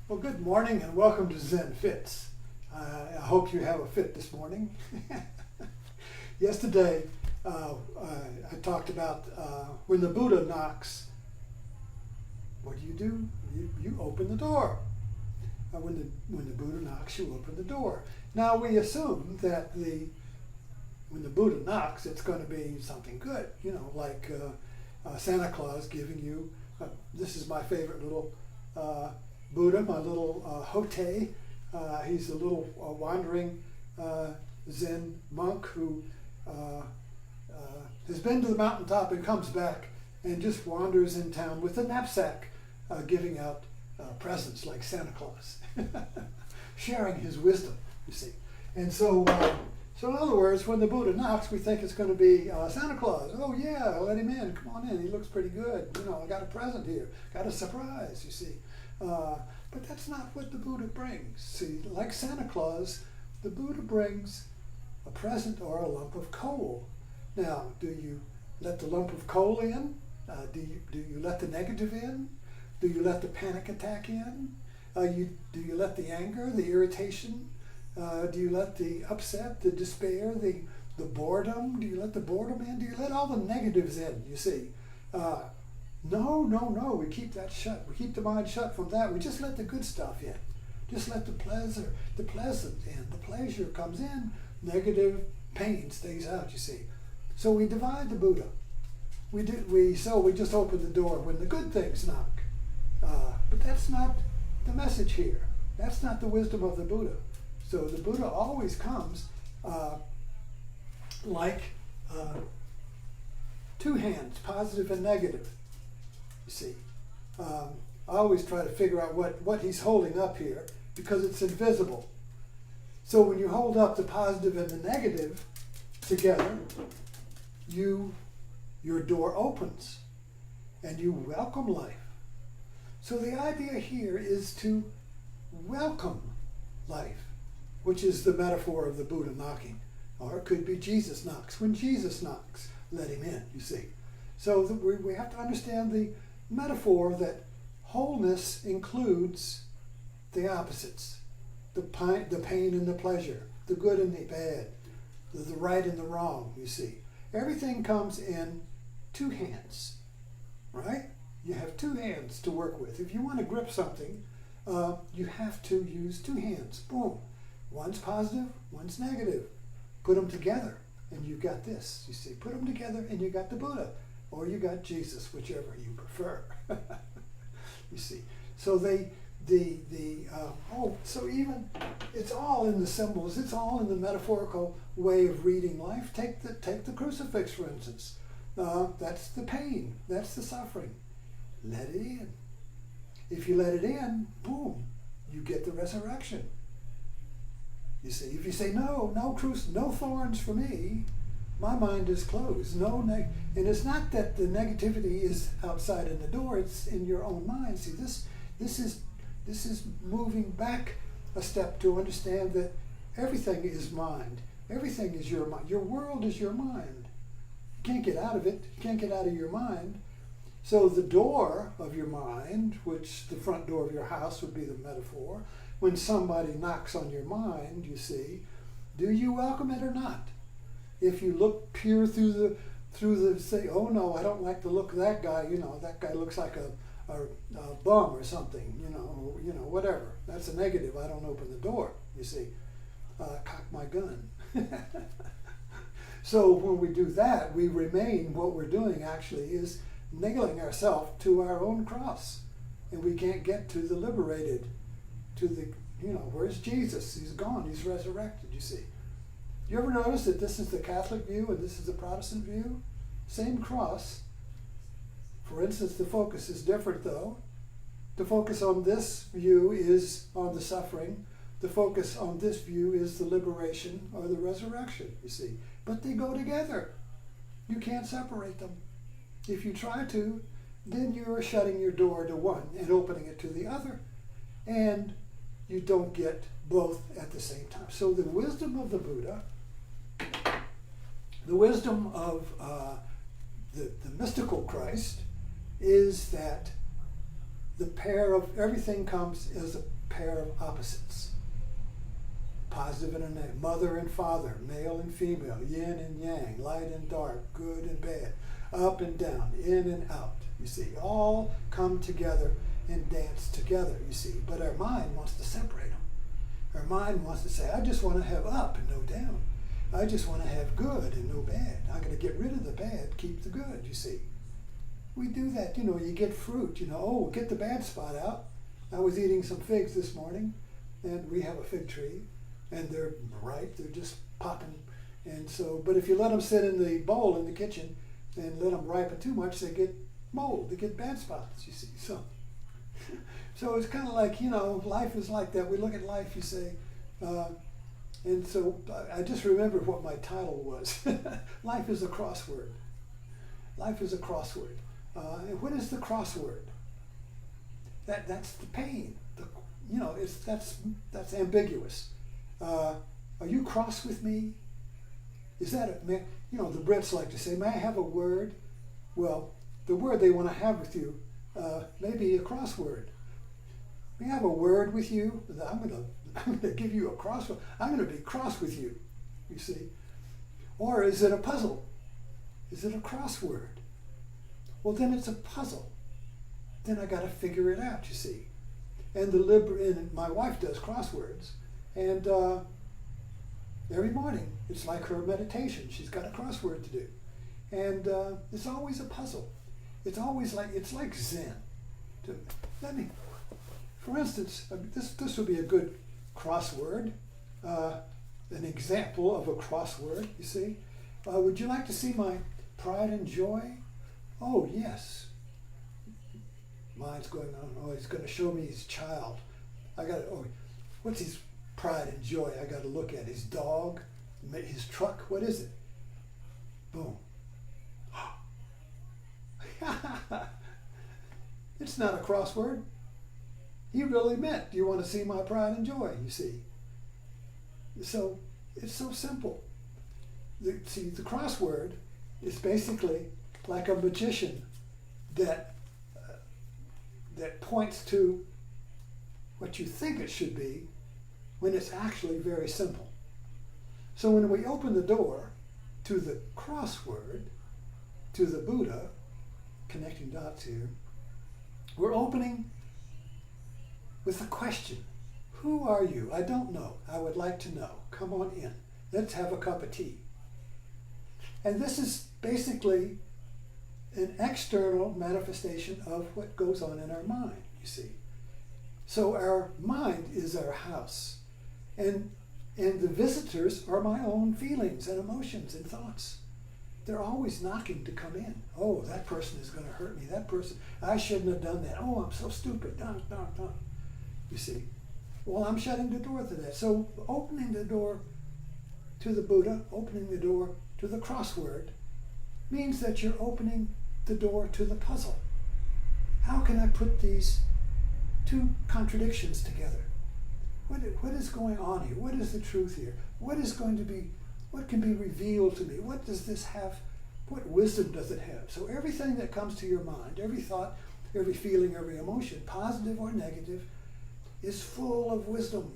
Well, good morning and welcome to Zen Fits. I hope you have a fit this morning. Yesterday, I talked about when the Buddha knocks, what do? You open the door. When the Buddha knocks, you open the door. Now we assume that when the Buddha knocks, it's going to be something good, like Santa Claus giving you. This is my favorite little Buddha, my little Hote. He's a little wandering Zen monk who has been to the mountaintop and comes back and just wanders in town with a knapsack, giving out presents like Santa Claus, sharing his wisdom, you see. And so in other words, when the Buddha knocks, we think it's going to be Santa Claus. Oh yeah, let him in. Come on in. He looks pretty good. I got a present here. Got a surprise, you see. But that's not what the Buddha brings. See, like Santa Claus, the Buddha brings a present or a lump of coal. Now, do you let the lump of coal in? Do you let the negative in? Do you let the panic attack in? Do you let the anger, the irritation? Do you let the upset, the despair, the boredom? Do you let the boredom in? Do you let all the negatives in? You see, no. We keep that shut. We keep the mind shut from that. We just let the good stuff in. Just let the pleasant in. The pleasure comes in. Negative pain stays out. You see. So we divide the Buddha. We just open the door when the good things knock. But that's not the message here. That's not the wisdom of the Buddha. So the Buddha always comes like two hands, positive and negative. You see, I always try to figure out what he's holding up here because it's invisible. So when you hold up the positive and the negative together, your door opens and you welcome life. So the idea here is to welcome life, which is the metaphor of the Buddha knocking. Or it could be Jesus knocks. When Jesus knocks, let him in, you see. So we have to understand the metaphor that wholeness includes the opposites, the pain and the pleasure, the good and the bad, the right and the wrong, you see. Everything comes in two hands, right? You have two hands to work with. If you want to grip something, you have to use two hands. Boom. One's positive, one's negative. Put them together, and you got this. You see, put them together, and you got the Buddha, or you got Jesus, whichever you prefer. You see, so so even it's all in the symbols. It's all in the metaphorical way of reading life. Take the crucifix, for instance. That's the pain. That's the suffering. Let it in. If you let it in, boom, you get the resurrection. You see, if you say, no thorns for me, my mind is closed. And it's not that the negativity is outside in the door, it's in your own mind. See, this is moving back a step to understand that everything is mind. Everything is your mind. Your world is your mind. You can't get out of it. You can't get out of your mind. So the door of your mind, which the front door of your house would be the metaphor, when somebody knocks on your mind, you see, do you welcome it or not? If you peer through the say, oh no, I don't like the look of that guy. That guy looks like a bum or something. Whatever. That's a negative. I don't open the door. You see, cock my gun. So when we do that, we remain. What we're doing actually is nailing ourselves to our own cross, and we can't get to the liberated. To the, where's Jesus? He's gone. He's resurrected, you see. You ever notice that this is the Catholic view and this is the Protestant view? Same cross. For instance, the focus is different, though. The focus on this view is on the suffering. The focus on this view is the liberation or the resurrection, you see. But they go together. You can't separate them. If you try to, then you're shutting your door to one and opening it to the other. And you don't get both at the same time. So the wisdom of the Buddha, the wisdom of the mystical Christ, is that the pair of everything comes as a pair of opposites. Positive and a negative, mother and father, male and female, yin and yang, light and dark, good and bad, up and down, in and out, you see. All come together and dance together, you see. But our mind wants to separate them. Our mind wants to say, I just want to have up and no down. I just want to have good and no bad. I'm going to get rid of the bad, keep the good, you see. We do that, you get fruit, oh, get the bad spot out. I was eating some figs this morning, and we have a fig tree, and they're ripe, they're just popping. And so, but if you let them sit in the bowl in the kitchen and let them ripen too much, they get mold, they get bad spots, you see. So it's kind of like, life is like that. We look at life, you say, and so I just remembered what my title was. Life is a crossword. Life is a crossword. And what is the crossword? That's the pain. That's ambiguous. Are you cross with me? Is that the Brits like to say, may I have a word? Well, the word they want to have with you may be a crossword. May I have a word with you? I'm going to give you a crossword. I'm going to be cross with you, you see. Or is it a puzzle? Is it a crossword? Well, then it's a puzzle. Then I got to figure it out, you see. And my wife does crosswords, and every morning it's like her meditation. She's got a crossword to do, and it's always a puzzle. It's like Zen. For instance, this would be a good crossword, an example of a crossword. You see, would you like to see my pride and joy? Oh yes. Mine's going on. Oh, he's going to show me his child. What's his pride and joy? I got to look at his dog, his truck. What is it? Boom. It's not a crossword. He really meant, do you want to see my pride and joy? You see. So it's so simple. The crossword is basically like a magician that points to what you think it should be when it's actually very simple. So when we open the door to the crossword, to the Buddha, connecting dots here, we're opening with a question. Who are you? I don't know. I would like to know. Come on in. Let's have a cup of tea. And this is basically an external manifestation of what goes on in our mind, you see. So our mind is our house. And the visitors are my own feelings and emotions and thoughts. They're always knocking to come in. Oh, that person is going to hurt me. That person, I shouldn't have done that. Oh, I'm so stupid. No. You see. Well, I'm shutting the door to that. So opening the door to the Buddha, opening the door to the crossword, means that you're opening the door to the puzzle. How can I put these two contradictions together? What is going on here? What is the truth here? What can be revealed to me? What does this have? What wisdom does it have? So everything that comes to your mind, every thought, every feeling, every emotion, positive or negative, is full of wisdom,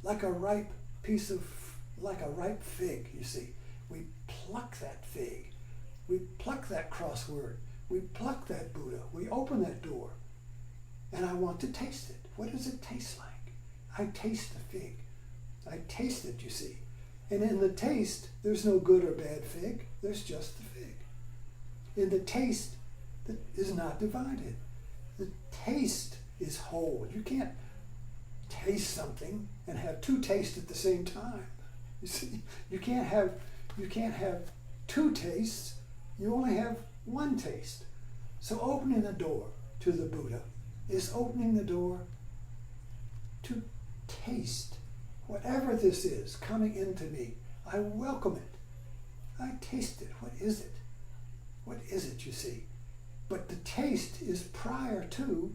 like a ripe fig, you see. We pluck that fig. We pluck that crossword. We pluck that Buddha. We open that door. And I want to taste it. What does it taste like? I taste the fig. I taste it, you see. And in the taste, there's no good or bad fig. There's just the fig. In the taste that is not divided. The taste is whole. You can't taste something and have two tastes at the same time. You see, you can't have two tastes. You only have one taste. So opening the door to the Buddha is opening the door to taste whatever this is coming into me. I welcome it. I taste it. What is it? What is it, you see? But the taste is prior to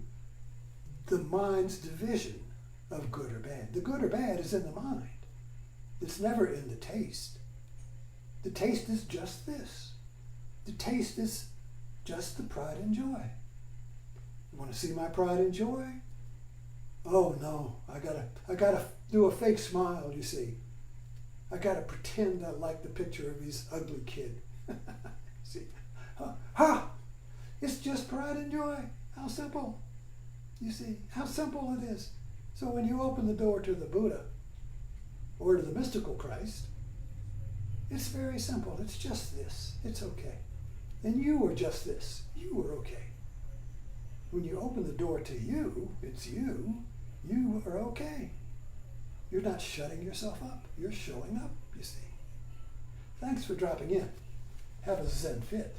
the mind's division of good or bad. The good or bad is in the mind. It's never in the taste. The taste is just this. The taste is just the pride and joy. You want to see my pride and joy? Oh no, I gotta do a fake smile, you see. I gotta pretend I like the picture of his ugly kid. See? Ha! It's just pride and joy. How simple. You see, how simple it is. So when you open the door to the Buddha or to the mystical Christ, it's very simple. It's just this. It's okay. And you were just this. You were okay. When you open the door to you, it's you. You are okay. You're not shutting yourself up. You're showing up, you see. Thanks for dropping in. Have a Zen Fit.